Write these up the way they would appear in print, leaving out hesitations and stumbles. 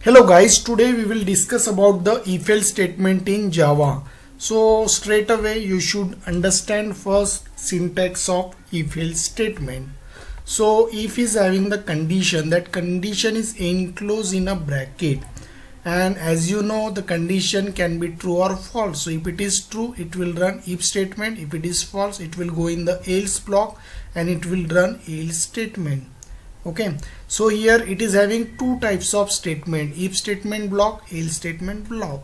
Hello guys, today we will discuss about the if-else statement in Java. So straight away you should understand first syntax of if-else statement. So if is having the condition, that condition is enclosed in a bracket, and as you know the condition can be true or false. So if it is true it will run if statement, if it is false it will go in the else block and it will run else statement. Okay, so here it is having two types of statement, if statement block, else statement block.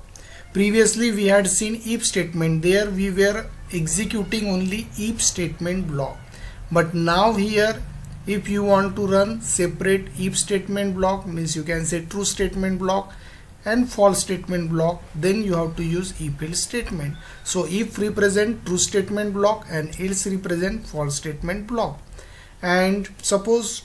Previously we had seen if statement, there we were executing only if statement block, but now here if you want to run separate if statement block, means you can say true statement block and false statement block, then you have to use if else statement. So if represent true statement block and else represent false statement block. And suppose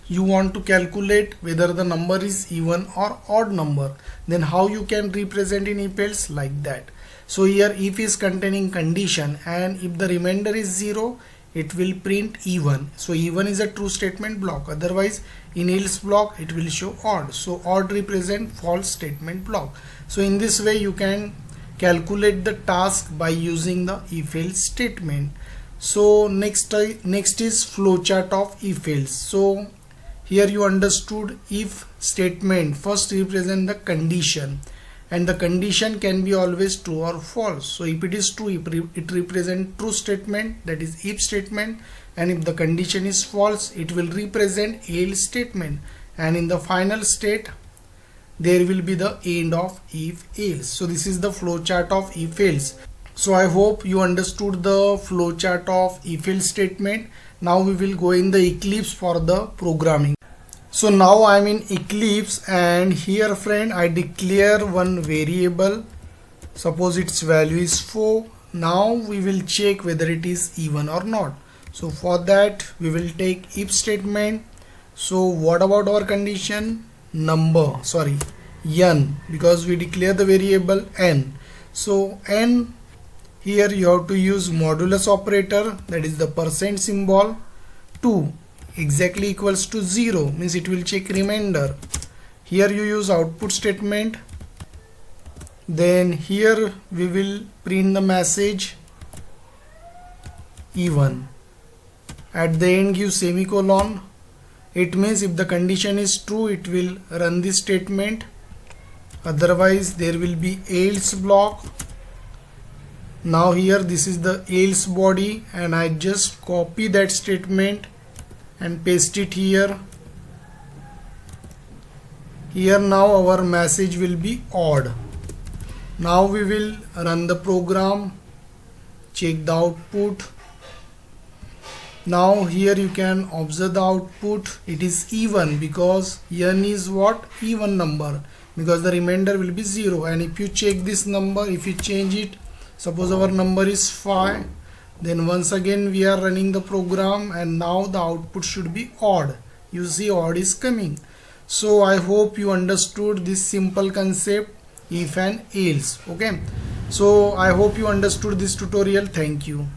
you want to calculate whether the number is even or odd number, then how you can represent in if else? Like that. So here if is containing condition, and if the remainder is 0 it will print even. So even is a true statement block, otherwise in else block it will show odd. So odd represent false statement block. So in this way you can calculate the task by using the if else statement. So next is flowchart of if else. So here you understood if statement first represent the condition, and the condition can be always true or false. So if it is true it represent true statement, that is if statement, and if the condition is false it will represent else statement, and in the final state there will be the end of if else. So this is the flowchart of if else. So I hope you understood the flowchart of if else statement. Now we will go in the Eclipse for the programming. So now I am in Eclipse, and here friend I declare one variable. Suppose its value is 4. Now we will check whether it is even or not. So for that we will take if statement. So what about our condition? N, because we declare the variable n. So n, here you have to use modulus operator, that is the percent symbol. 2 exactly equals to 0, means it will check remainder. Here you use output statement, then here we will print the message even. At the end give semicolon. It means if the condition is true it will run this statement, otherwise there will be else block. Now here this is the else body, and I just copy that statement and paste it here. Here now our message will be odd. Now we will run the program, check the output. Now here you can observe the output, it is even, because n is what? Even number, because the remainder will be 0. And if you check this number, if you change it, suppose our number is 5, then once again we are running the program, and now the output should be odd. You see odd is coming. So I hope you understood this simple concept if and else. Okay, so I hope you understood this tutorial. Thank you.